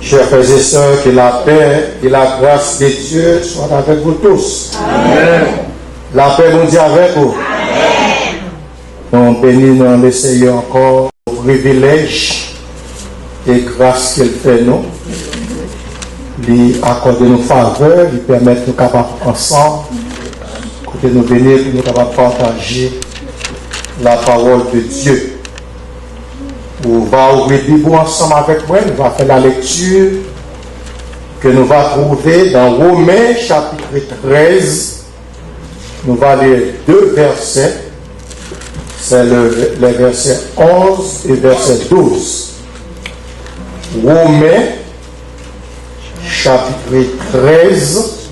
Chers frères et sœurs, que la paix et la grâce de Dieu soient avec vous tous. Amen. La paix nous dit avec vous. Amen. On bénit nous l'essayer encore au privilège et grâce qu'il fait nous. Lui accorder nos faveurs, lui permettre de nous capables ensemble, de nous venir pour nous capables partager la parole de Dieu. On va ouvrir la Bible ensemble avec moi, on va faire la lecture que nous allons trouver dans Romains chapitre 13. Nous allons lire deux versets, c'est les versets 11 et verset 12. Romains chapitre 13,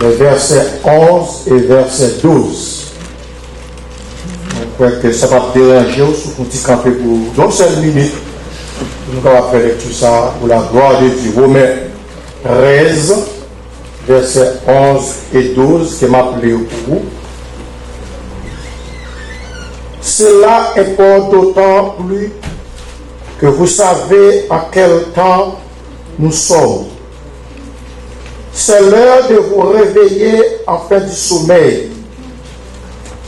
les versets 11 et verset 12. Je crois que ça va te déranger ou si vous petit camper pour une seule minute. Nous allons faire tout ça pour la gloire de Dieu. Romains 13, versets 11 et 12, que m'a appelé pour vous. Cela importe d'autant plus que vous savez à quel temps nous sommes. C'est l'heure de vous réveiller en fin du sommeil.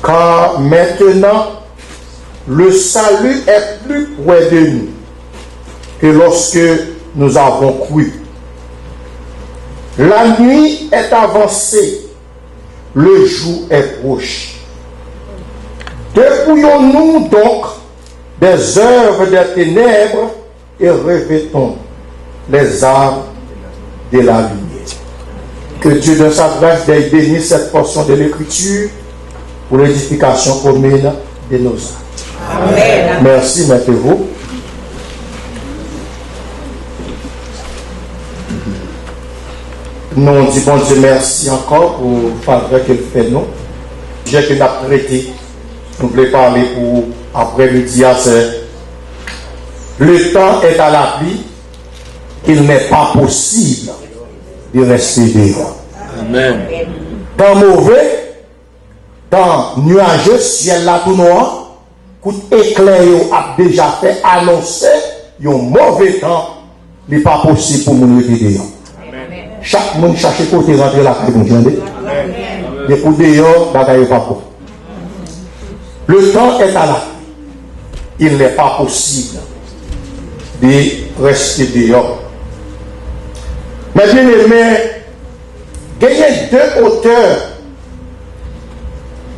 Car maintenant, le salut est plus près de nous que lorsque nous avons cru. La nuit est avancée, le jour est proche. Dépouillons-nous donc des œuvres des ténèbres et revêtons les armes de la lumière. Que Dieu dans sa grâce bénisse cette portion de l'Écriture pour l'édification commune de nos âmes. Amen. Merci, mettez-vous. Nous disons bon Dieu merci encore pour le faveur qu'il fait nous. J'ai que nous avons traité. Nous voulons parler pour après-midi à le temps est à la pluie. Il n'est pas possible de rester dehors. Amen. Temps mauvais, temps nuageux, ciel là tout noir, coup éclair a déjà fait annoncer un mauvais temps, il n'est pas possible pour nous rester dehors. Chaque monde cherche côté rentrer la caille, vous entendez? Mais pour dehors, bagaille pas pour. Le temps est à la pluie. Il n'est pas possible de rester dehors. Mais bien aimé, il y a deux auteurs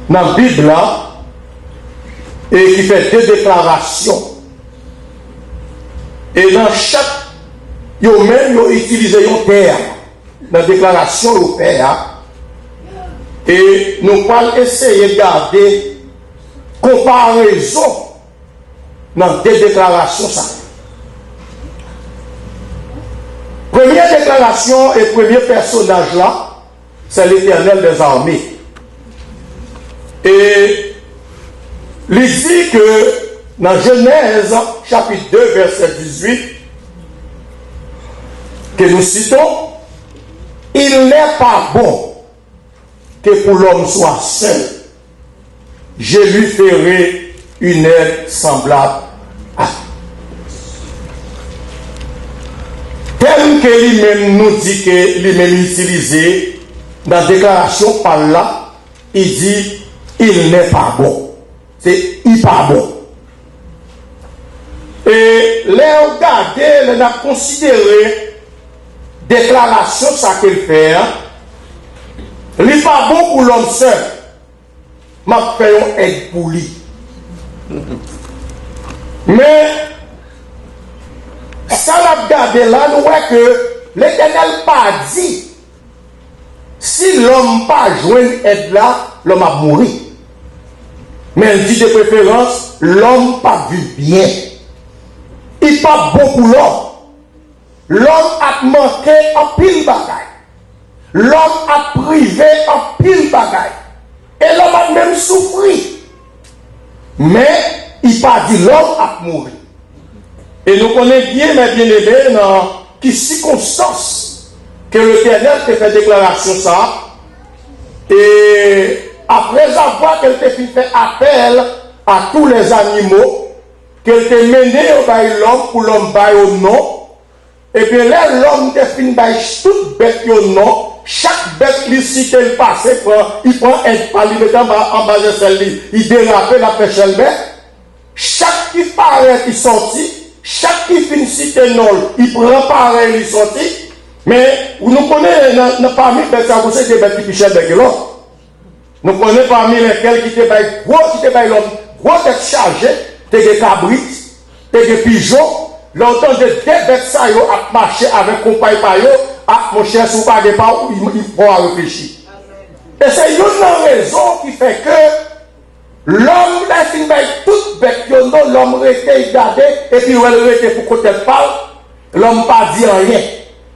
dans la Bible là, et qui fait deux déclarations. Et dans chaque, ils ont même utilisé un terme dans la déclaration européenne. Et nous allons essayer de garder comparaison dans deux déclarations. Ça. Première déclaration et premier personnage là, c'est l'Éternel des armées. Et il dit que dans Genèse chapitre 2 verset 18, que nous citons, il n'est pas bon que pour l'homme soit seul. Je lui ferai une aide semblable à tel que lui-même nous dit que lui-même utilisé dans la déclaration par là, il dit il n'est pas bon. C'est il pas bon. Et les regarder, les a considéré déclaration ça qu'il fait. Il n'est pas bon pour l'homme seul. M'a fait un aide pour lui. Mais ça l'a regardé là, nous voyons que l'Éternel pas dit si l'homme pas joint aide là, l'homme a mouru. Mais il dit de préférence, l'homme pas vu bien. Il pas bon pour l'homme. L'homme a manqué en pile bagaille. L'homme a privé en pile bagaille. Et l'homme a même souffri. Mais il pas dit l'homme a mouru. Et nous connaissons bien, mais bien aimé, dans quelles circonstances que l'Éternel te fait déclaration ça. Et après avoir qu'elle te fait appel à tous les animaux, qu'elle te mené au bail l'homme pour l'homme bail au nom, Et puis là, l'homme définit toute bête que non. Chaque bête qui cite le passé, il prend un pali, il met en bas de celle-là, il dérape la pêche elle bête. Chaque qui paraît, il sortit. Chaque qui finit citer non, il prend pareil, il sortit. Mais nous connaissons parmi les bêtes, ça vous savez des bêtes qui pichent avec l'autre. Nous connaissons parmi lesquels qui te baillent gros, qui te baillent l'homme, gros tête chargée, des cabrites, des pigeons. L'entend de deux bêtes ça yo a marché avec compagnie par yo, mon cher sous pas de pas il faut réfléchir. Et c'est une raison qui fait que l'homme la fin bail toute bête que non l'homme resté gardé et puis il resté pour côté parle, l'homme pas dit rien.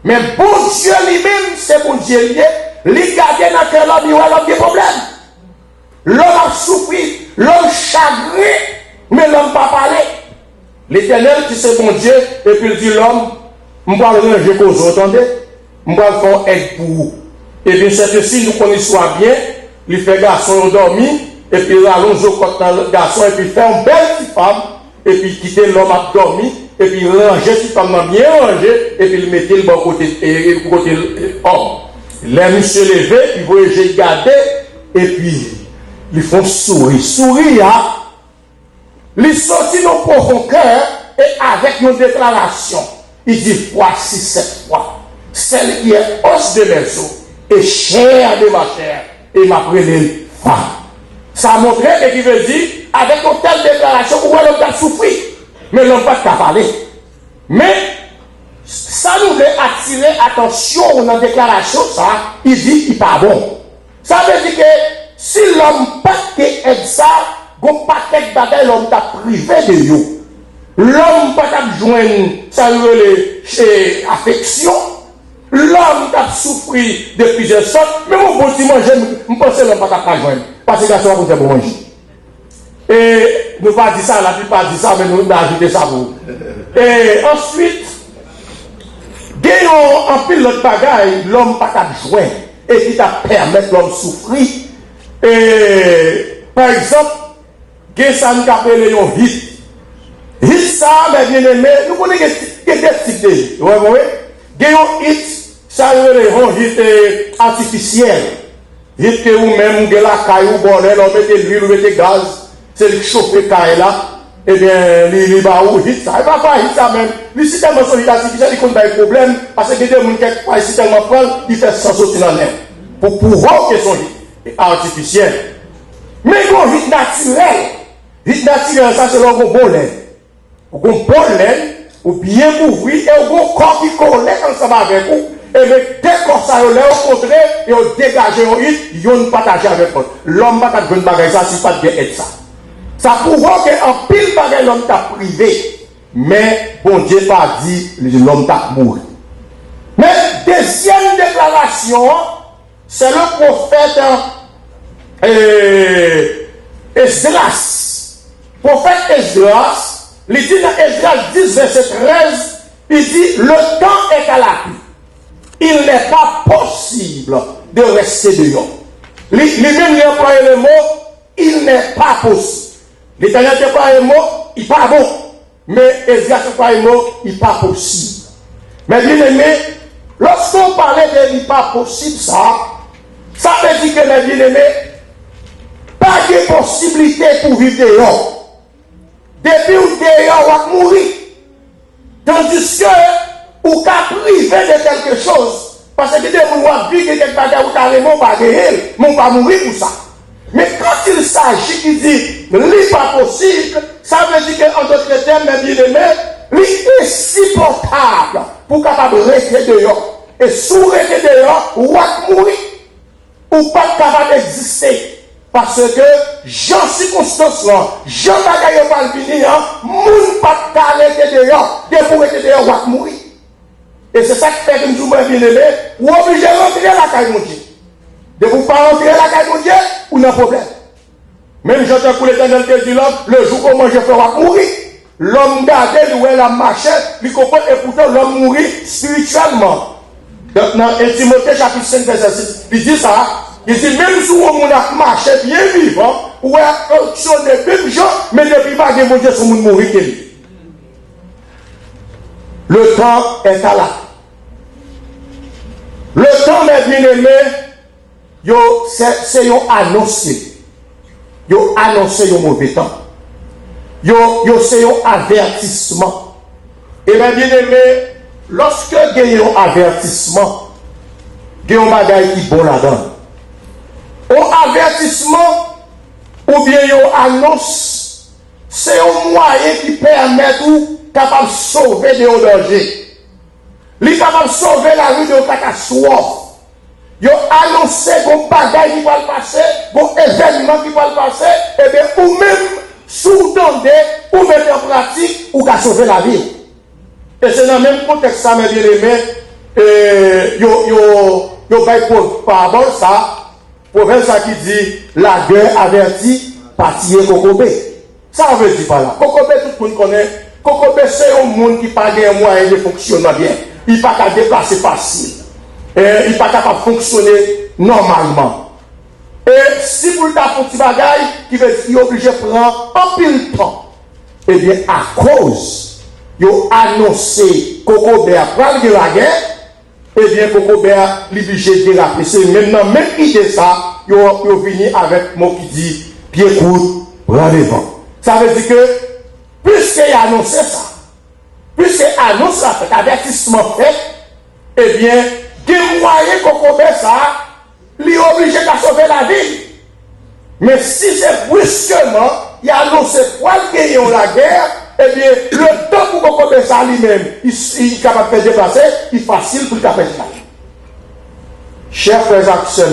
Mais bon Dieu lui-même c'est bon Dieu lié, lui garder dans cœur l'homme il a des problèmes. L'homme a souffert, l'homme chagré, mais l'homme pas parlé. L'Éternel qui c'est bon Dieu, et puis il dit l'homme, je vais ranger cause, vous entendez? Je vais faire aide pour vous. Et bien, c'est aussi, nous connaissons bien, il fait garçon dormi, et puis il allonge au côté le garçon, et puis il fait une belle petite femme, et puis quitter l'homme à dormir, et puis il range cette femme bien rangée, et puis il mettait le bon côté homme. Les monsieur levé, ils voyaient garder, et puis ils font sourire. Sourire, hein? Il sortit dans profond cœur et avec une déclaration, il dit voici cette fois, celle qui est os de mes os et chair de ma chair, et m'a pris femme. Ça a montré et qui veut dire, avec une telle déclaration, où l'homme a souffert, mais l'homme n'a pas parlé. Mais ça nous veut attirer attention dans la déclaration, ça, il dit il n'est pas bon. Ça veut dire que si l'homme pas aide ça, gon paquet de bagaille l'homme t'a privé de yo. L'homme pas t'a joindre ça les affection. L'homme t'a souffert de plusieurs sortes. Mais mon bon Simon, je pense que l'homme pas t'a joindre. Parce que ça va pour manger. Et nous pas dit ça, la plupart dit ça, mais nous avons ajouté ça pour. Et ensuite, gagnons en pile l'autre bagaille, l'homme pas t'a joindre. Et qui t'a permettre l'homme souffrir. Et par exemple, que ça nous appelle un hit. Hit ça, mes bien-aimés, nous connaissons des types de hit. Vous voyez? Un hit, ça veut dire un hit artificiel. Hit que vous-même, vous avez la caille, vous bordel, vous mettez l'huile, vous mettez gaz, c'est le chauffer caille là. Eh bien, il va où hit ça. Il va pas hit ça même. Lui, si tellement son hit artificiel, il connaît des problèmes, parce que des gens qui si tellement prendre, il fait sans sauter dans l'air. Pour pouvoir que son hit artificiel. Mais un hit naturel. Vite naturel, ça c'est le bon laine. Au bon laine, ou bien couvrir, et au bon corps qui colle ensemble avec vous. Et le décor ça, au contraire, et au dégager au hit, ils ont partagé avec vous. L'homme va t'avoir une bagaille, ça, si pas de bien être ça. Ça pourra qu'en pile bagaille, l'homme t'a privé. Mais, bon Dieu pas dit, l'homme t'a mouru. Mais, deuxième déclaration, c'est le prophète, Esdras. Prophète Esdras, il dit dans Esdras 10, verset 13, il dit, le temps est à la pluie. Il n'est pas possible de rester dehors. Lui-même, il a employé le mot, il n'est pas possible. L'Éternel a employé le mot, il n'est pas bon. Mais Esdras a employé le mot, il n'est pas possible. Mais bien aimé, lorsqu'on parlait de il n'est pas possible, ça veut dire que, mes bien aimés, pas de possibilité pour vivre dehors. Depuis où dehors, on va mourir. Tandis que, ou qu'à priver de quelque chose. Parce que des gens vont vivre quelque chose, ou carrément pas guérir, mais on va mourir pour ça. Mais quand il s'agit, il dit, n'est pas possible, ça veut dire qu'en d'autres termes, mes bien-aimés, est insupportable pour capable de rester dehors. Et sous rester dehors, on va mourir. Ou pas capable d'exister. Parce que, Jean circonstance là, Jean bagaille pas le finir, moun pas t'arrêter dehors, dès pour être dehors, on va mourir. Et c'est ça qui fait que nous, bien aimés, ou obligé de rentrer la caille mon Dieu. De vous pas rentrer la caille mon Dieu, ou non problème. Même j'entends pour l'Éternel qui dit l'homme, le jour où je ferai mourir, l'homme gardé, où elle a marché, lui comprend, et pourtant l'homme mourit spirituellement. Donc, dans Timothée chapitre 5, verset 6, il dit ça. Il dit, même si on a marché bien vivant, ou a fonctionné même gens, mais depuis pas que mon Dieu, son monde mourir. Le temps est à la. Le temps, mes bien-aimés, c'est annoncé. Yo annoncé un mauvais temps. C'est un avertissement. Et mes bien-aimés, lorsque il y a un avertissement, il y a un bagage qui est bon là-dedans. Un avertissement, ou bien une annonce, c'est un moyen qui permet ou capable de sauver des dangers. Il est capable de sauver la vie de catastrophe. Il a annoncé qu'on bagaille qui va le passer, qu'on événement qui va le passer, et bien, ou même sous-tendez, ou mettre en pratique, ou qu'à sauver la vie. Et c'est dans le même contexte, ça, mes bien-aimés, yo pour parabole ça, proverbe ça qui dit, la guerre avertit, partir Kokobé. Ça veut dire par là. Kokobé, tout le monde connaît. Kokobé, c'est un monde qui parle d'un moyen de fonctionner bien. Il n'est pas qu'à déplacer facile. Il n'est pas capable de fonctionner normalement. Et si vous avez un petit bagage qui veut dire qu'il est obligé de prendre un pile de temps, eh bien, à cause, il a annoncé Kokobé à prendre de la guerre, eh bien, Kokobé a obligé de déraper. C'est maintenant, même idée ça, il a venu avec mot qui dit pied court, bras devant. Ça veut dire que, puisqu'il a annoncé ça, puisqu'il a annoncé ça, cet avertissement fait, eh bien, des moyens qu'on commet ça, il est obligé de sauver la vie. Mais si c'est brusquement, il a annoncé quoi gagner la guerre, eh bien, le temps pour qu'on commet ça lui-même, il est capable de faire déplacer, il est facile pour le faire ça. Chers frères et sœurs,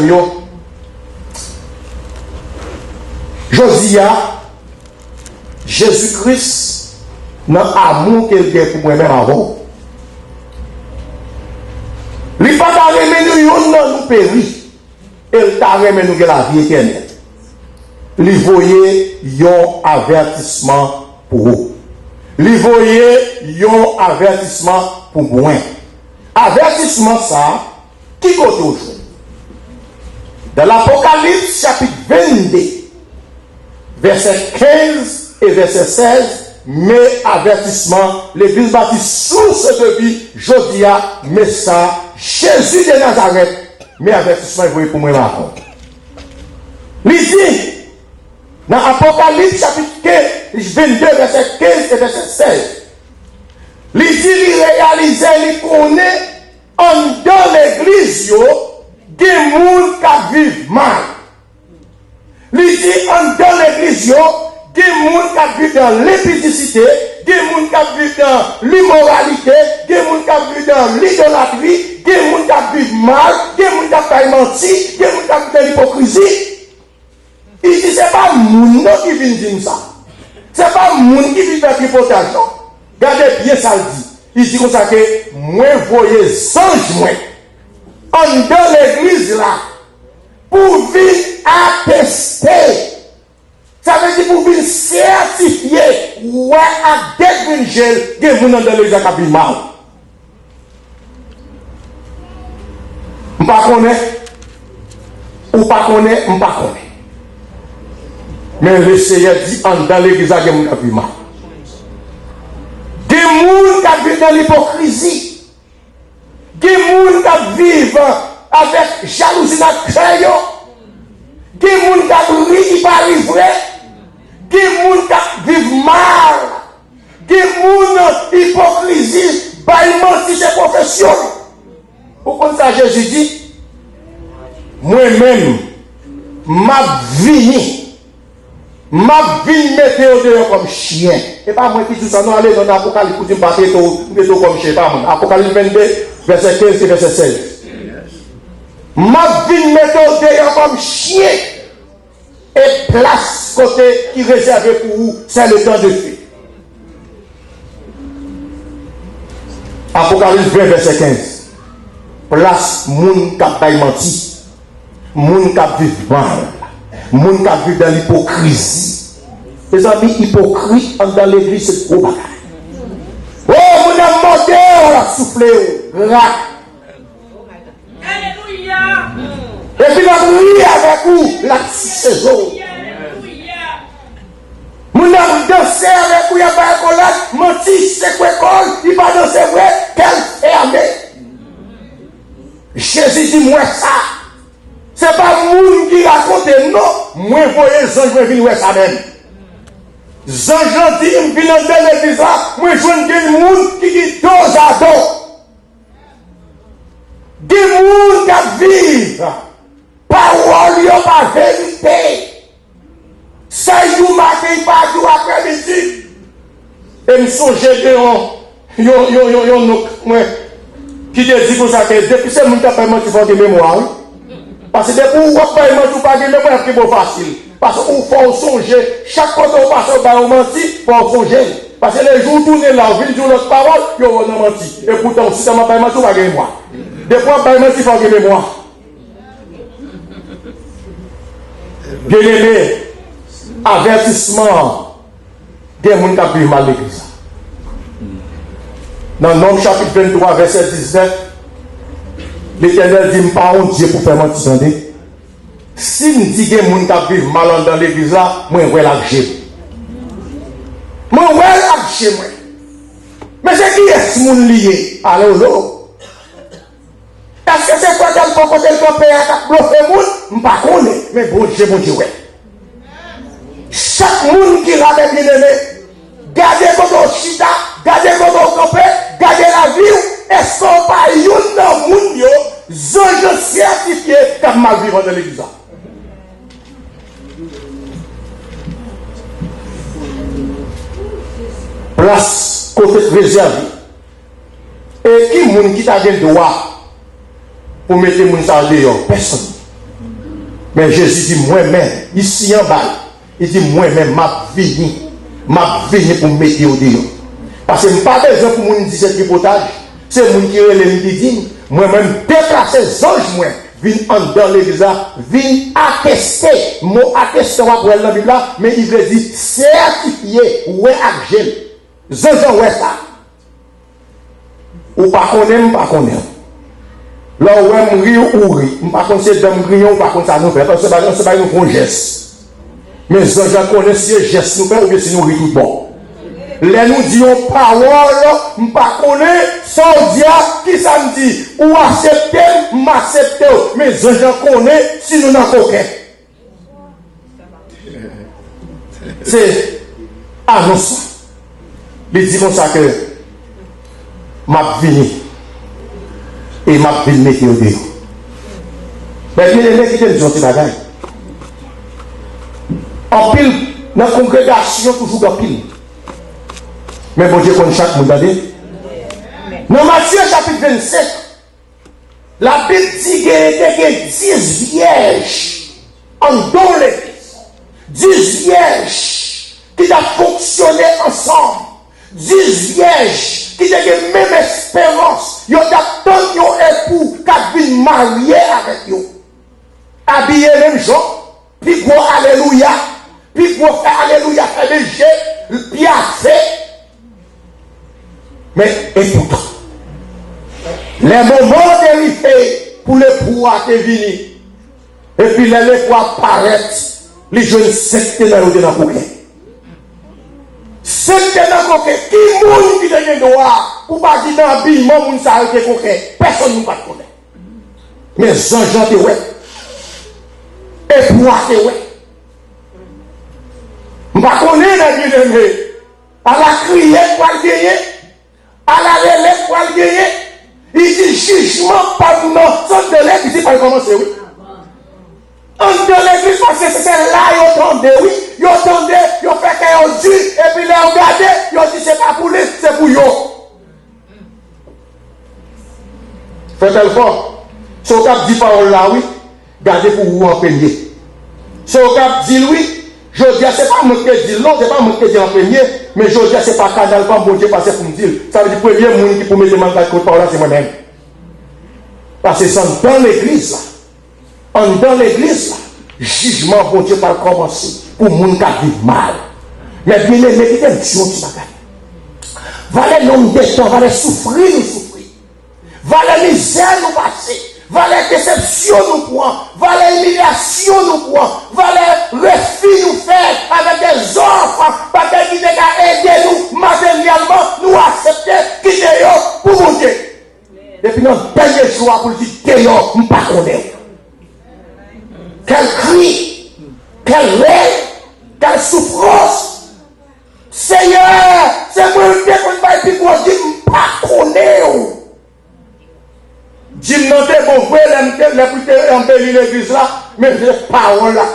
Josia, Jésus-Christ, dans l'amour qu'il a pour moi-même avant. Il n'est pas remis nous périr. Il t'a remis nous la vie éternelle. Il voyait un avertissement pour vous. Il voyait un avertissement pour moi. Avertissement ça, qui côté aujourd'hui? Dans l'Apocalypse chapitre 22, verset 15 et verset 16, mais avertissement, l'église baptiste source de vie, Jodia, mais ça, Jésus de Nazareth, mais avertissement, vous voyez pour moi là. Il dit, dans Apocalypse chapitre 22, verset 15 et verset 16, il dit, il réalise, il connaît, en dans l'église, des gens qui vivent mal. Il dit, en dans l'église, des gens qui vivent dans l'épidicité, des gens qui vivent dans l'immoralité, des gens qui vivent dans l'idolâtrie, des gens qui vivent mal, des gens qui mentir, des gens qui vivent dans l'hypocrisie. Il dit, ce n'est pas les gens qui viennent dire ça. Ce n'est pas les gens qui vivent dans l'hypocrisie. Regardez bien ça, il dit. Il dit comme ça que, moi, voyez anges, moi, en dans l'église là, pour venir attester. Ça veut dire pour venir certifier, ouais, à dégrégel, des gens dans l'église qui vivent mal. Je ne connais pas, ou pas connais, je ne connais. Mais le Seigneur dit, dans l'église qui vivent mal. Des gens qui vivent dans l'hypocrisie. Des gens qui vivent avec jalousie dans le cœur. Des gens qui rient par livrer. Des gens qui vivent mal. Des gens qui hypocrisie. Baillement si c'est profession. Pourquoi ça Jésus dit, moi-même, ma vie mettre dehors comme chien. Et pas moi qui dis ça, non, allez dans l'Apocalypse pour dire mettre comme chien, pas moi. Apocalypse 22, verset 15 et verset 16. Ma vie mettre dehors comme chien. Et place côté qui est réservé pour vous, c'est le temps de feu. Apocalypse 20, verset 15. Place moun kap bay menti. Moun kap vive mal. Moun kap vive dans l'hypocrisie. Les amis hypocrites dans l'église, c'est trop bagaille. Oh, moun a monté, on a soufflé. Rac. Alléluia. Et puis, on a ri avec vous la saison. Moun a danser avec ou il y a pas collade, menti, c'est quoi école, il va danser vrai, quelle fermée. Jésus dit moi ça. C'est pas moun qui raconte non, moi voyez les anges venir ouais ça même. Zanjan dit me vient dans l'église là, moi joindre des moun qui dit dos à dos. Des moun qui vivent parole yo pas vérité. Ça you matin pas du après-midi. Et me songer de yo qui te dit pour ça que depuis c'est moun qui pas menti pour de mémoire. Parce que depuis ou pas menti pas de mémoire qui est facile. Parce qu'il faut songer, chaque fois qu'on passe au bain, on mentit, il faut songer. Parce que les jours tournent là, ils disent notre parole, ils ont menti. Et pourtant, si ça m'a pas menti, on va gagner moi. Des fois, pas menti, il faut gagner moi. Bien aimé, avertissement, des gens qui ont vu mal l'église. Dans Nom chapitre 23, verset 19, l'Éternel dit, pas un Dieu pour faire mentir, attendez. Si nous disons que les gens qui vivent mal dans l'église là, moi, je vais l'agir. Moi, je vais l'agir. Mais c'est qui est-ce qui est lié? Allô? Est-ce que c'est quoi qu'elle peut côté le père qui a bluffé le monde? Je ne sais pas. Mais bon Dieu, ouais. Chaque monde qui l'a bien aimé, gardez votre chita, gardez votre campé, gardez la vie. Est-ce qu'on pas une dans le monde, je certifié comme ma vie dans l'église là? Place côté réserve. Et qui moun qui t'a le droit pour mettre moun ça dehors? Personne. Mais Jésus dit moi-même, ici en bas, il dit moi-même, m'a venu pour mettre au dehors. Parce que je n'ai pas besoin pour moun dire ce tripotage. C'est moun qui relève les dit moi-même déplacer les anges, moi, viennent dans l'église, viennent attester. Mot attester, on va voir dans la Bible, mais il veut dire certifié, ouais, agel. Zanjan ouais ça. Ou pas connaître, pas connaître. Là où on rit ou rit. Par contre, c'est d'homme grillon, par contre, ça nous fait. Parce que c'est pas nous geste. Mais Zanjan connaît si le geste nous fait ou bien si nous rit tout bon. Les nous disons parole, pas connaître, sans dire qui ça me dit. Ou accepter, m'accepter. Mais Zanjan connaît si nous n'en coquet. C'est annonce. Il dit comme ça que m'a venu et m'a venu mettre au dehors. Mais bien aimé qui t'aime gentil bagaille. En pile, dans la congrégation, toujours en pile. Mais bon Dieu connaît chaque monde. Dans Matthieu chapitre 27, la Bible dit qu'il y a 10 vierges en don l'église. 10 vierges qui ont fonctionné ensemble. 10 vierges qui ont la même espérance. Ils ont attendu un époux qui a été marié avec eux. Habillé même genre. Puis pour alléluia. Puis pour faire alléluia, faire des jets. Puis à fait. Mais et pourtant, les moments dérivés pour l'époux à venir. Et puis l'époux apparaître. Les jeunes sectes dans le coquet. C'est dans coquet. Qui moun qui donne droit pour pas dire dans l'habillement, moun ça arrête coquet. Personne ne va te connaître. Mais Jean te ouais. Et pour te ouais. Je ne connais pas les bien-aimés. À la criée pour le gagner. À la relève pour le gagner. Il dit jugement par nous. Sans de l'air, il dit pas commencer, oui. En de l'église, parce que c'est là qu'ils entendent, oui. Ils entendent, ils fait qu'ils ont dû, et puis ils ont regardé, ils ont dit c'est pas pour lui, c'est pour eux. Faites-le fort. Si on cap dit parole là, oui, gardez pour vous en premier. Si on cap dit oui, je dis c'est pas moi qui dis non, c'est pas moi qui dis en premier, mais je dis c'est pas canal comme bon Dieu passé pour me dire. Ça veut dire le premier monde qui pour mettre mal contre parole là, c'est moi-même. Parce que c'est dans l'église là. Dans l'église, là, jugement bon Dieu va commencer pour les gens qui vivent mal. Mais bien aimé, qui t'aime Dieu qui va valait nombre de temps, valait souffrir, nous souffrir. Valait misère, nous passer. Valait déception, nous prendre. Valait humiliation, nous prendre. Valait refus, nous faire avec des enfants. Parce qu'il y a le choix pour dire d'ailleurs, je ne pas connaître. Quel cri, quel rêve, quelle souffrance. Seigneur, c'est moi qui ne vais pas connaître. Dis-moi, bon, les embellir l'église là, mais les paroles là,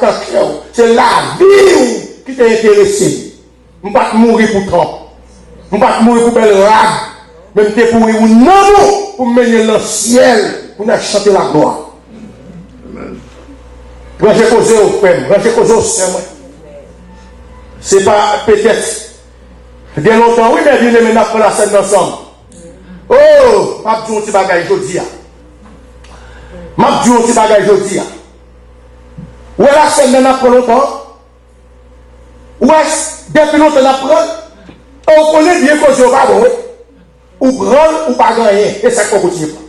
c'est la vie qui t'a intéressé. Je ne vais pas mourir pour toi. Je ne vais pas mourir pour belle rame. Même si pour mourir non pour mener dans le ciel, pour nous chanter la gloire. Quand j'ai causé au frère, quand j'ai causé au sœur, c'est pas peut-être. Bien longtemps, oui, mais bien maintenant pour la scène ensemble. Oh, m'a dit un petit bagage aujourd'hui. M'a dit un petit bagage aujourd'hui. Où est la scène maintenant pour longtemps? Où est-ce depuis longtemps après? On connaît bien causer au bas, ou prendre ou pas gagner, et ça continue pas.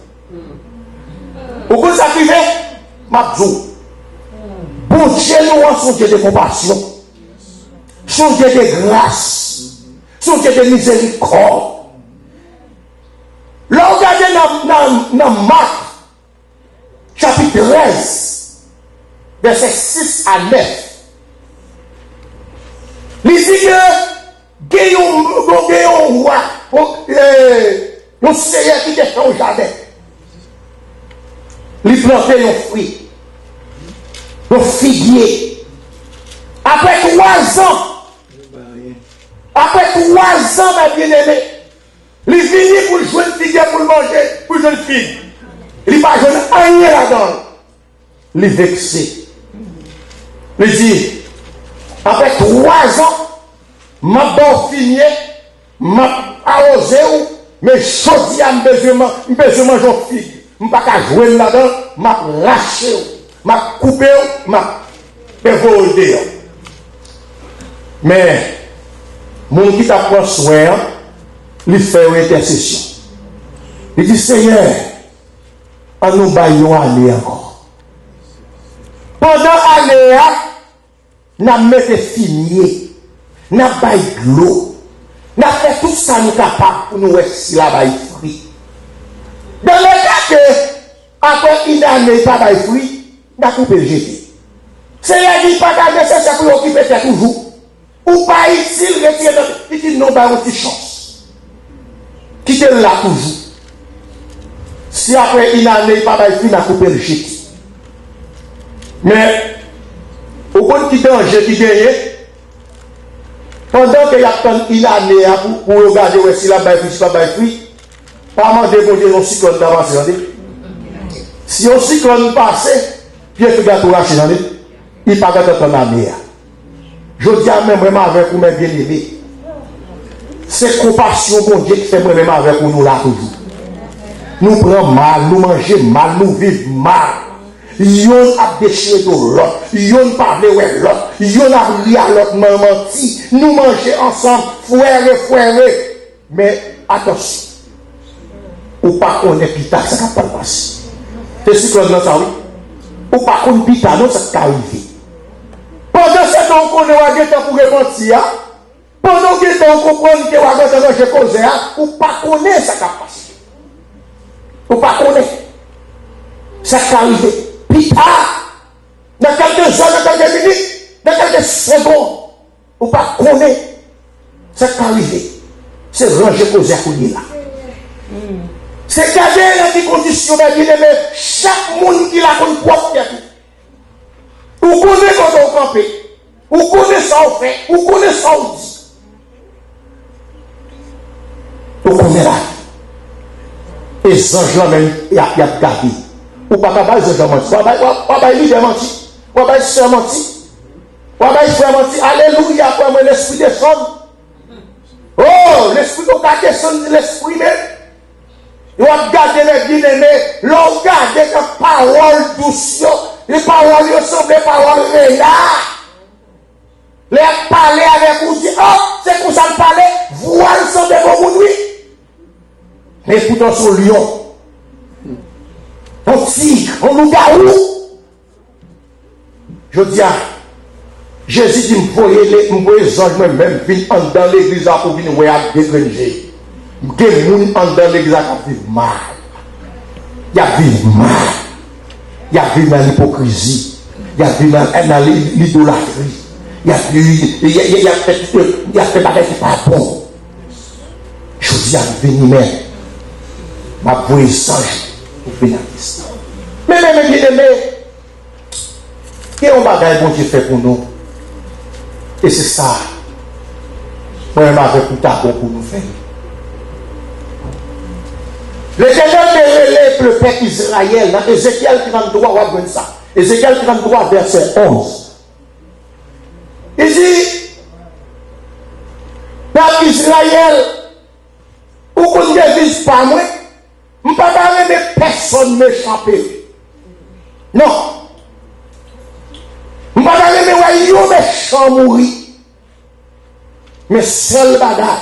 Au bout de ça qui fait, m'a dit. Bon Dieu, nous sommes Dieu de compassion, son Dieu de grâce, son Dieu de miséricorde. Là, regardez dans Marc, chapitre 13, versets 6 à 9. Il dit que Guillaume roi, le Seigneur qui était au jardin, il plantait un fruit. Le figuier. Après 3 ans, ma bien-aimée, il finit pour jouer le figuier pour le manger, pour jouer le figue. Il n'est pas joué rien là-dedans. Il est vexé. Il dit, après 3 ans, ma bonne figuier, m'a arrosé, mais je dis à me besoin manger un figue. Je ne peux pas jouer là-dedans, m'a lâché. M'a coupé, m'a volé. Mais, mon qui t'a pris soin, il fait une intercession. Il dit, Seigneur, en nous baillons aller encore. Pendant l'année, nous mettons finier, nous baillons de l'eau, nous fait tout ça nous capable pour nous si la baille fruit. Dans le cas que, après une année, pas baille fruit, n'a coupé le jeté. Seigneur dit pas qu'à nécessaire pour occuper toujours. Ou pas ici, il retire il dit non, bah, une petite chance. Quittez là toujours. Si après une année, pas il n'a coupé le jeté. Mais, au point qui danger qui gagne, pendant qu'il y a une année pour regarder si la baille si pas baille pas demander bon Dieu, un cyclone d'avance. Si un cyclone passe, Pierre fait gâteau raché dans il pas gâteau dans la mer. Je dis à même vraiment avec vous, mes bien-aimés. C'est compassion, mon Dieu, qui fait vraiment avec nous là toujours. Nous prenons mal, nous mangeons mal, nous vivons mal. Yon a déchiré de l'autre, yon parle avec l'autre, yon a ri à l'autre, menti. Nous mangeons ensemble, frère. Mais attention, ou pas qu'on est pita, ça ne va pas passer. C'est ce que nous avons. Ou pas qu'on pita, non, ça va arriver. Pendant ce temps qu'on est à pour repentir, pendant que temps qu'on comprend que on a fait cause, ou pas qu'on est ça va passer. Ou pas qu'on est. Ça va arriver. Pita, dans quelques heures, dans quelques minutes, dans quelques secondes, ou pas qu'on est. Ça va arriver. C'est ranger cause à couler là. C'est garder dans des conditions, mais chaque monde qui l'a connu propre. Ou connaît quand on campé, ou connaît ça on fait, ou connaît ça on dit. Ou connaît là. Et ces gens même, il y a gardé. Ou pas capable de mentir. Ou pas lui de mentir. Ou pas se mentir. Ou pas se mentir. Alléluia, pour moi l'esprit descend. Oh, l'esprit doit descendre l'esprit même. Vous regardez les bien-aimés, vous regardez les paroles douces, les paroles sont des paroles réelles. Les parler avec vous, dire, oh, c'est pour ça que parler, voir sont des bons oui. Mais pourtant, son lion, un tigre, un loup-garou. Je dis, Jésus dit, vous voyez les anges même, viennent dans l'église pour venir voir des étrangers. Des gens dans l'église qui vivent mal. Il y a vu mal. Il y a vu dans l'hypocrisie. Il y a vu dans l'idolâtrie. Il y a fait bagage qui pas bon. Je dis à venir même. Ma puissance pour pénaliser. Mais bien aimé, quel est un bagage bon Dieu fait pour nous? Et c'est ça. Moi, je m'avais pour nous faire. L'Éternel le peuple Israël dans Ézéchiel 33, on va voir ça. Ézéchiel 33, verset 11. Il dit, peuple Israël, ou qu'on ne vise pas moi, je ne peux pas parler de personne m'échapper. Non. Je ne peux pas parler de yo méchant mourir. Mais seul bagage,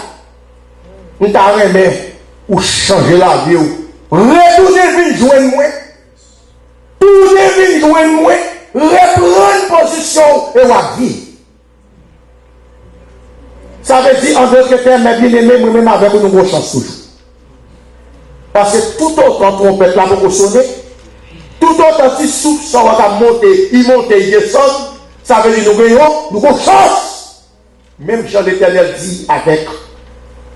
je t'arrête ou changer la vie. Retourner vite joindre moi. Tourner vite joindre moi. Reprendre position et la vie. Ça veut dire en d'autres termes, mes bien-aimés, moi-même avec une grosse chance toujours. Parce que tout autant trompette là pour sonner, tout autant si soupçon va monter, il monte, il descend, ça veut dire nous gagnons, nous avons chance. Même Jean l'Éternel dit avec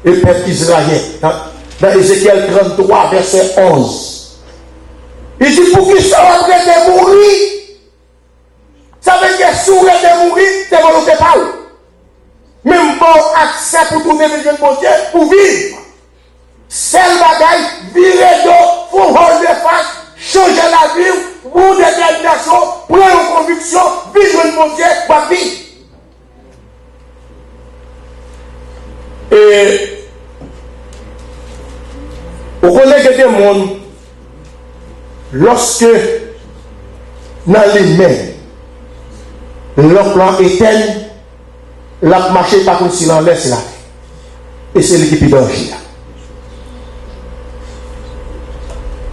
le peuple Israël, dans Ézéchiel 33, verset 11. Il dit pour qu'ils soient en train de mourir, ça veut dire que si vous de mourir, c'est volonté pas. Même bon accès pour tourner les jeunes bon Dieu, pour vivre. Seul bagaille, virer d'eau, pour rôle de face, changer la vie, pour détermination, prendre une conviction, vivre le bon Dieu, pour vivre. Et vous connaissez que des mondes, lorsque dans les mains, leur plan éteint, la marché par contre si l'on laisse là. Et c'est l'équipe d'orgie.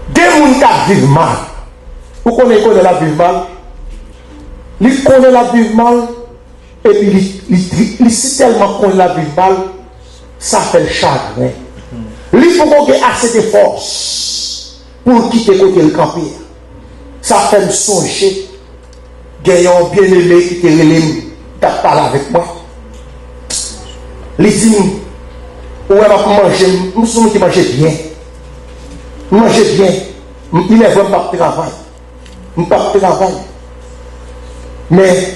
Des gens qui vivent mal. Vous connaissez la vivre mal. Ils connaissent la vivre mal. Et puis ils si tellement connaissent la vivre mal, ça fait le chagrin. Il faut qu'on ait assez de force pour quitter côté le campier. Ça fait me songer. Gagnant bien aimé qui te relève, t'as parlé avec moi. Les dit, où elle va manger, nous sommes qui mangent bien. Manger bien. Il est vraiment pas de travail. Pas de travail. Mais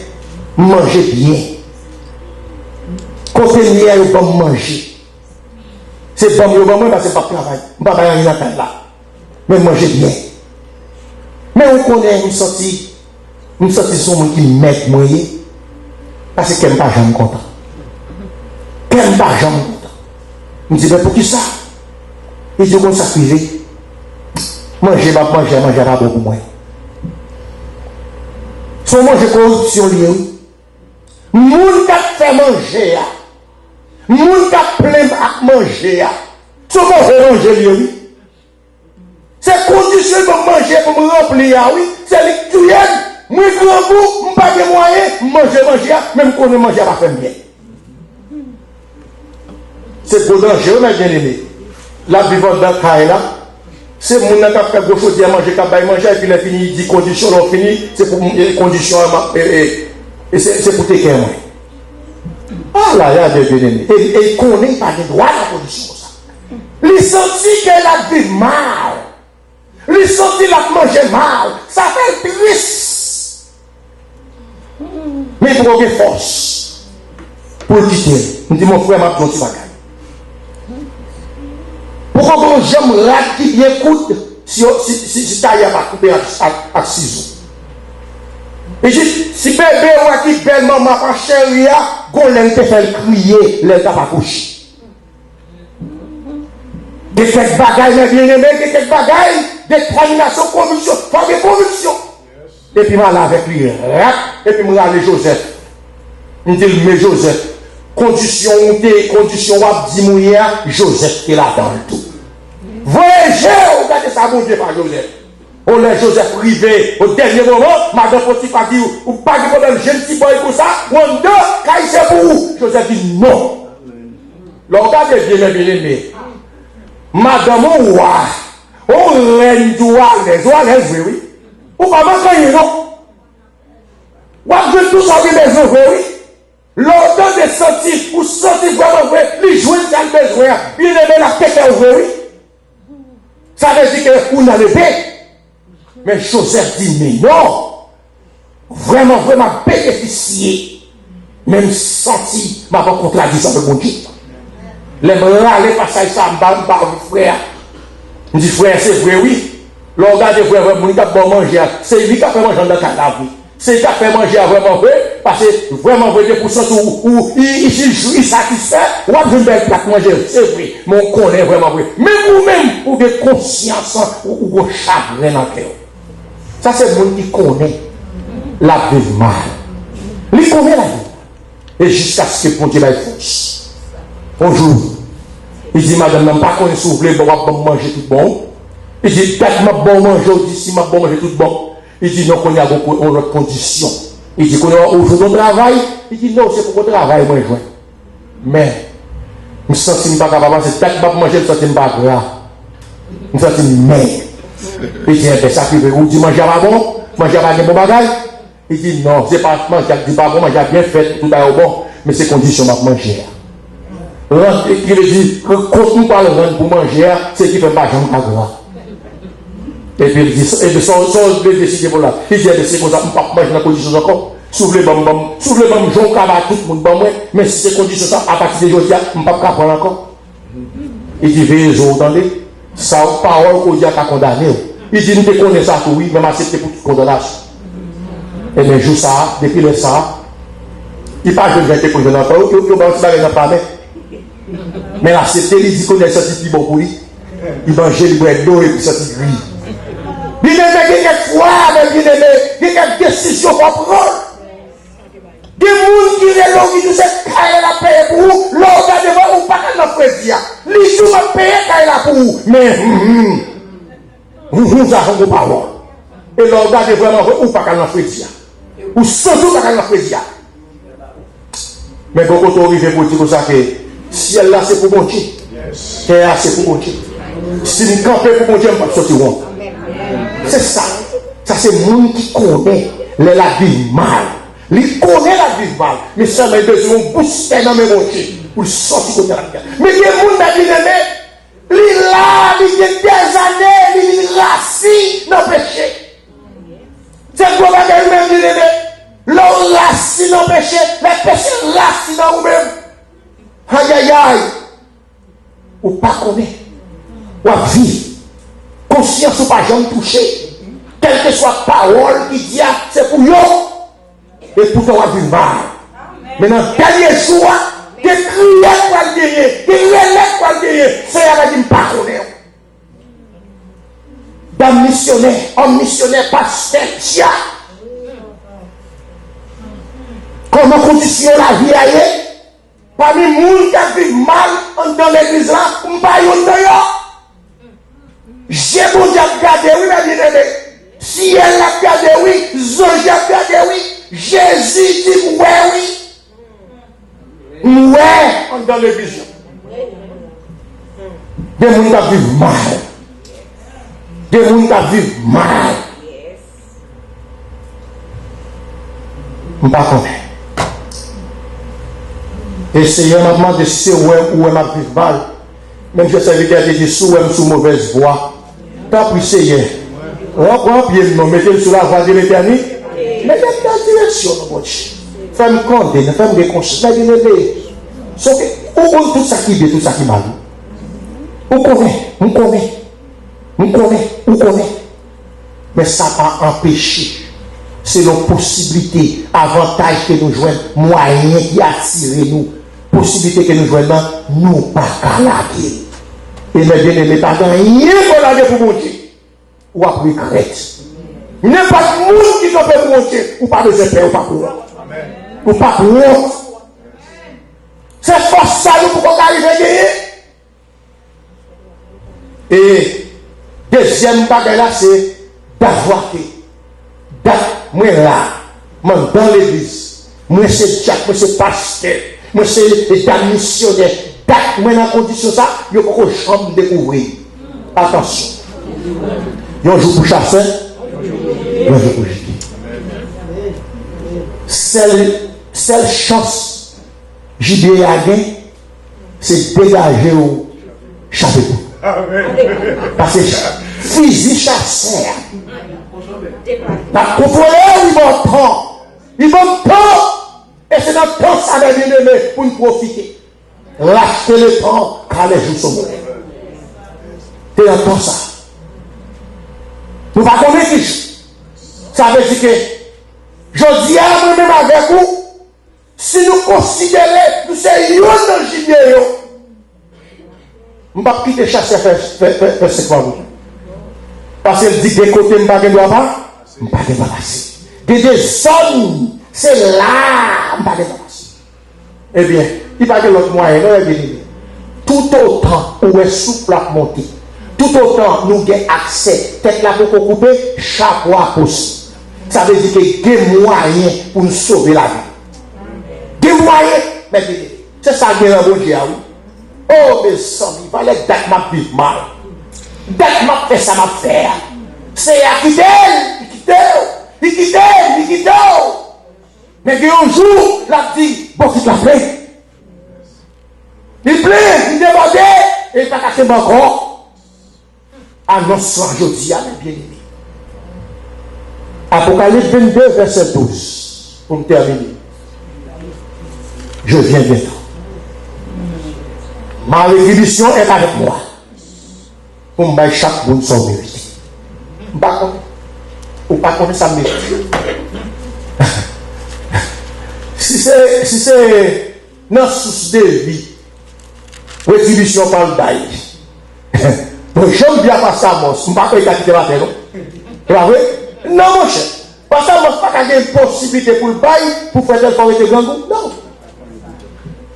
manger bien. Côté miel, il va manger. C'est bon, il va manger parce que c'est pas de travail. Je ne vais pas rien attendre là. Mais manger bien. Mais on connaît, nous sortis sur mon qui met moyen. Parce que quelqu'un n'est pas jamais content. Quel argent content. Je me dis, mais pour qui ça? Il dit, on s'accuse. Manger pas beaucoup moins. Si on mange corruption, moun qui fait manger, moun qui plein à manger, si on manger, c'est condition pour manger, pour me remplir, oui, c'est les tuyaux. Moi, je ne pas de moyens, manger, même qu'on ne mange pas faire bien. C'est pour danger, on a bien aimé. La vivante dans le cas là, c'est mon qui a fait gros chose, il a mangé, il a mangé, et puis il a fini, il dit conditions, on finit, c'est pour les conditions, et c'est pour tes cœurs. Ah là, il y a des bien aimés. Et il connaît pas de droit à la condition. Il sentit qu'elle a vu mal. Il sentit qu'elle a mangé mal. Ça fait triste. Mais il faut avoir force pour quitter. Je dis, mon frère, m'a pris bagaille. Pourquoi on j'aime rat qui bien écoute si taille va couper à ciseaux. Et juste, si bébé ou qui belle maman pas chérie, gon te fait crier, l'elle t'a pas couché. De cette bagaille, mais bien aimé, de cette bagaille, détermination, conviction, faut des convictions. Et puis, je avec lui, et puis, je vais Joseph. Je dis, mais Joseph, condition, Joseph qui est là dans le tout. Voyagez, regardez ça, mon Dieu, par Joseph. On laisse Joseph privé au dernier moment, madame Potiphar dit, ou pas de problème, jeune petit boy pour ça, on deux, quand c'est pour vous. Joseph dit non. Regardez bien, bien aimé. Madame, On règne du Oualès, oui. Ou pas manquer, non. Ou avez tout ça qui besoin, oui. L'ordre de sentir, ou sentir vraiment vrai, les jouets qui ont besoin, bien aimé la tête oui. Ça veut dire que vous n'avez pas. Mais Joseph dit, mais non. Vraiment bénéficié. Même senti ma contradiction avec mon Dieu. Les râler parce que ça me parle, frère. Je dis, frère, c'est vrai, oui. L'on regarde, frère, vraiment, il a bon manger. C'est lui qui a fait manger dans le cadavre. C'est lui qui a fait manger vraiment vrai. Parce que vraiment vrai, pour ça, où il satisfait, ou a une belle plaque manger. C'est vrai. Mais on connaît vraiment vrai. Mais vous-même, vous avez conscience ou vous chagrin dans le cœur. Ça, c'est le monde qui connaît la vie mal. Il connaît la vie. Et jusqu'à ce que Dieu ait force. Bonjour. Il dit, madame, je ne pas qu'on souffle, bon, manger tout bon. Il dit, peut-être que bon manger, si ma bon manger tout bon. Il dit, non, qu'on y a une condition. Il dit, qu'on a aujourd'hui un travail. Il dit, non, c'est pour qu'on travaille, moi, je mais, je me sens pas capable, c'est peut-être que manger, je me sens pas grave. Je me sens mais. Il dit, ça qui veut, vous dites, manger pas bon, manger pas bon bagage. Il dit, non, c'est pas manger, je dis pas bon, manger bien fait, tout est bon, mais c'est condition de manger. Il dit, quand nous parlons pour manger, c'est qui fait pas jamais pas grave. Et puis il dit, et puis son décider pour là. Il dit, c'est comme ça, on ne peut pas manger dans la condition encore. Souffle le bam, j'en cabas tout le monde, mais si c'est condition ça, à partir de aujourd'hui, on ne peut pas prendre encore. Il dit, veillez, vous entendez? Ça, parole qu'on dit à condamner. Il dit, nous te connaissons ça, oui, même accepter pour toute condamnation. Et bien, joue ça, depuis le ça, il parle de 20 pour le enfant, il va aussi dans la mais accepter, il dit qu'on est sorti plus bon pour lui. Il mange le bread d'eau et puis sorti gris. Il y a quelques fois, il y a quelques décisions qu'on prend. Des gens qui relèvent, qui disent qu'il a payé pour vous, l'autre a devant ou pas qu'elle n'a fait dire. Les gens ont payé qu'il a pour vous. Mais, nous avons vos paroles. Et l'autre a devant ou pas qu'elle n'a fait dire. Ou surtout pas qu'elle n'a fait dire. Mais quand on arrive pour dire comme ça que si elle là c'est pour mon Dieu, terre c'est pour mon Dieu. Si nous campons pour mon Dieu, on ne peut pas sortir. C'est ça. Ça c'est le monde qui connaît la vie mal. Il connaît la vie mal. Mais ça m'a besoin de booster dans mes montées pour sortir de la terre. Mais il y a des gens qui disent, il est là, il y a des années, il est rassis dans le péché. C'est pour ça que même dit, l'on rassis dans le péché, les péchés rassis dans vous-même. Aïe aïe aïe. Ou pas connaître. Ou à vivre. Conscience ou pas jamais toucher. Quelle que soit la parole qui dit, c'est pour vous. Et pourtant, on va vivre mal. Maintenant, dernier jour, des crières pour le gagner, des relais pour le gagner, c'est avec une parole. D'un missionnaire, un missionnaire pasteur, tiens. Comment condition la vie aille? Parmi les gens qui vivent mal dans l'église là, on ne peut pas y aller. J'ai beau dire regarder, oui, mais bien-aimé. Si elle a regardé, oui, Zoé a regardé, oui. Jésus dit, ouais, oui. Ouais, dans l'église. Des gens qui vivent mal. Des gens qui vivent mal. On ne peut pas connaître. Et Seigneur m'a demandé si c'est où elle m'a vécu mal. Même si je savais qu'elle était sous mauvaise voie. Tant pis Seigneur. Reprends pied le nom, mettez-le sur la voie de l'éternité. Mettez-le dans la direction de mon Dieu. Fais-moi condamner, fais-moi réconcilier. Sauf que, tout ça qui est bien, tout ça qui est mal. On connaît. Mais ça va empêcher. C'est nos possibilités, avantages que nous jouons, moyens qui attirent nous. Possibilité que nous jouons, nous pas qu'à laguer. Et mes bien-aimés, pas rien pour laguer pour monter. Ou après crête. N'importe pas monde qui peut monter, ou pas de faire, ou pas pour ou pas pour c'est force ça pour qu'on arrive à gagner. Et deuxième bagage là, c'est d'avoir moi là, moi dans l'église, moi c'est Jacques, moi c'est pasteur, moi c'est des missionnaires. Moi dans la condition ça, il faut que je me découvrir. Attention. Un jour pour chasser, un jour pour gibier. Seule chance gibier a gagné, c'est dégager au chapeau. Parce que fusil chasseur, la contrôleur, il va temps, et c'est dans le temps ça va bien aimé pour nous profiter. Lâcher le temps car les jours sont mauvais. Tu entends ça? Nous ne pouvons pas dire ça veut dire que je dis à moi-même avec vous, si nous considérons que c'est yon dans le gibier, je ne vais pas quitter chasser faire ce qu'on parce qu'elle dit que côté je ne vais pas, je ne vais pas passer. Des zones, c'est là, je ne vais pas passer. Eh bien, il n'y a pas de l'autre moyen, non, tout autant où est souffle à monter, tout autant nous avons accès, tête là pour couper, chaque fois possible. Ça veut dire qu'il y a des moyens pour nous sauver la vie. Des moyens, mais c'est ça qui est un bon Dieu. Oh, mes amis, il fallait que m'a vivre mal. Dès que m'a fait ça, m'a fait. C'est à quitter, il quitte. Mais un jour, la dit, bon, tu la plaît. Il plaît, il déborde, et il n'a pas cassé encore. Annonce-toi aujourd'hui, bien aimé. Apocalypse 22, verset 12. Pour me terminer. Je viens bientôt. Ma rétribution est avec moi. Pour me mettre chaque monde son mérite. Je ne sais pas. Ou pas connaître sa mérite. Si c'est dans source de vie, rétribution par d'ail. Donc, j'aime bien passer à moi. Je ne sais pas comment il a quitté la terre. Tu vois, non, mon cher. Parce que je ne pas qu'il y ait une possibilité pour le bail, pour faire tel forêt de grand goût. Non.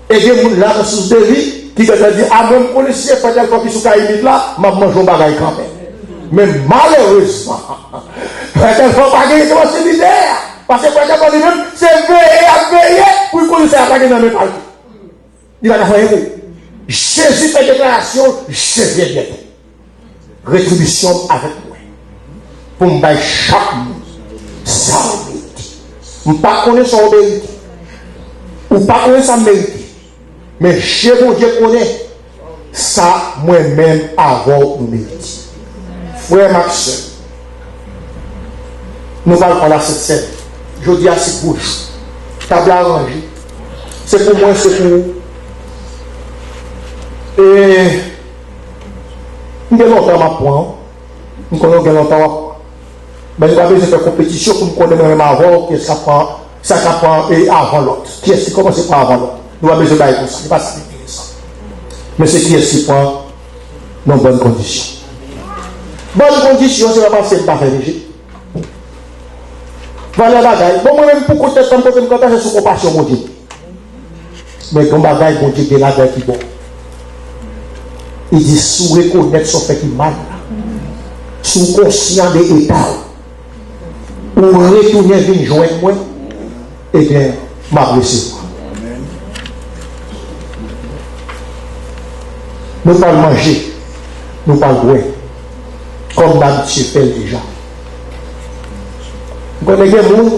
Et il y a des gens là dans source de vie qui te disent, ah, même policier, fait tel forêt qui sont limite là, je mange un bagage quand même. Mais malheureusement, fait tel forêt pas gagner de possibilité. Parce que peut-être qu'on dit même, c'est veiller pour le policier à pas gagner dans le parti. Il va faire un Jésus fait déclaration, je viens bientôt. Rétribution avec moi. Pour me bailler chaque monde. Ça mérite. Je ne pas connaître son mérite. Ou pas connaître sa mérite. Mais chez mon Dieu connaît. Ça, moi-même, avant nous mérite. Frère Maxime, nous allons prendre cette scène. Je dis à cette bouche. Table arrangée. C'est pour moi, c'est pour vous. Et nous avons longtemps à point. Nous connaissons longtemps. Mais nous avons besoin de faire compétition pour nous connaître même avant, qui ça prend et avant l'autre. Qui est-ce qui commence par avant l'autre? Nous avons besoin d'aller pour ça. Ce n'est pas ça intéressant. Mais c'est qui est-ce qui prend dans bonnes conditions. Bonnes conditions, c'est pas passer par faire léger. Voilà la bagaille. Bon, moi-même, pour côté comme côté, c'est sous compassion, mon Dieu. Mais comme bagaille, mon Dieu, qui est là qui est bon. Il dit, sous reconnaître son fait qui mal, sous conscient des états, ou retourner venir joindre moi, eh bien, m'apprécier. Nous ne parlons pas manger, nous ne parlons boire, comme d'habitude fait déjà. Vous connaissez des gens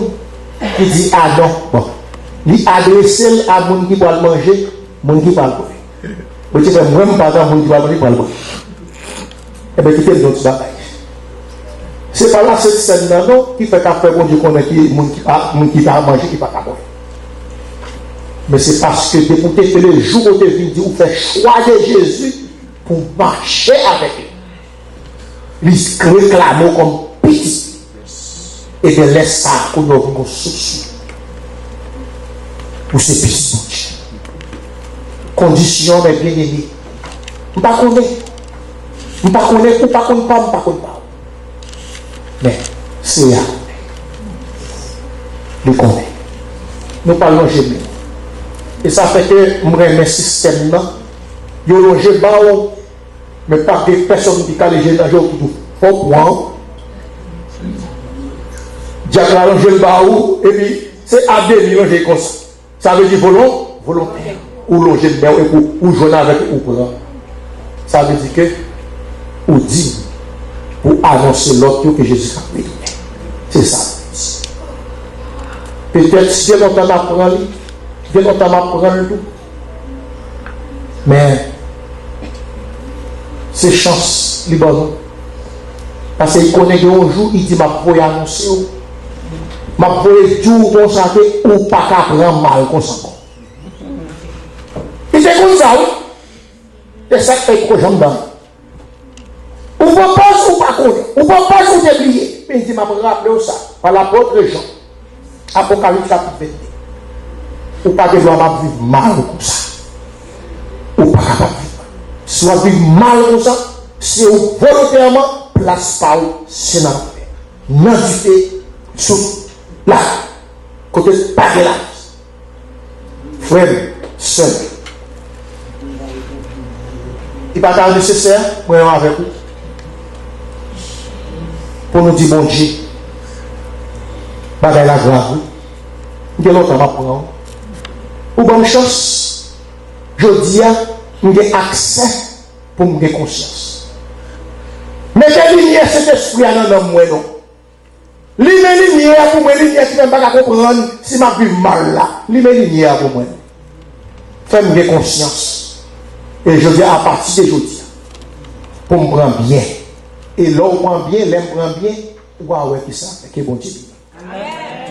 qui disent, ah non, bon, il adresse à gens qui veulent manger, gens qui veulent boire. Vous dites, moi, je ne parle pas de gens qui veulent boire. Eh bien, quittez le nom de ça. Ce n'est pas là cette scène-là, non, qui fait qu'à faire bon Dieu connaît qui est qui va manger, qui va boire. Mais c'est parce que depuis que le jour où tu es vous faites choix de Jésus pour marcher avec lui. Il réclame comme petit. Et de laisser ça pour nous venir sous. Pour ces petits. Condition, mais bien aimé. Je ne connais pas. Je ne connais pas. Je ne connais pas. Mais c'est là. Nous connaissons. Nous parlons de Jésus. Et ça fait que nous avons un système là. Nous avons un Jésus, mais pas que personne qui a les Jésus dans le jour tout. Faut point. Dieu a rangé le baou, et puis c'est Abdel qui range comme ça. Ça veut dire volontaire. Ou longer le baou, ou jouer avec ou prendre. Ça veut dire que, ou dit, pour annoncer l'autre que Jésus a pris. C'est ça. Peut-être si Dieu longtemps m'apprend, Dieu longtemps m'apprend tout. Mais c'est chance, les bonhommes. Parce qu'il connaît un jour, il dit, ma pour annoncer, ma pour tout consacrer ou pas qu'à prendre mal consacrer. Et c'est comme ça, oui. Et ça fait que j'en donne. Ou pas pas ou pas connaître, ou pas pas ou t'oublier. Mais il dit, m'a rappelé ça, par l'apôtre Jean, Apocalypse chapitre 22. Ou pas que je dois vivre mal comme ça. Ou pas capable de vivre. Soit vivre mal comme ça, c'est volontairement, place par c'est dans la nudité, sous là, côté pas de là. Frère, seul. Il n'est pas nécessaire pour nous avec vous. Pour nous dire bon Dieu, bagaille la grave. Nous avons longtemps pour nous. Ou bonne chance, je dis, nous avons accès pour nous avoir conscience. Mais quelle lumière cet esprit à l'homme, moi non. Lumière pour moi, lumière qui ne pas comprendre si ma vie mal là. Lumière pour moi. Fais-moi avoir conscience. Et je dis à partir de aujourd'hui, pour me prendre bien. Et là, on prend bien, l'aime prend bien, on va voir qui ça, qui est bon Dieu. Amen.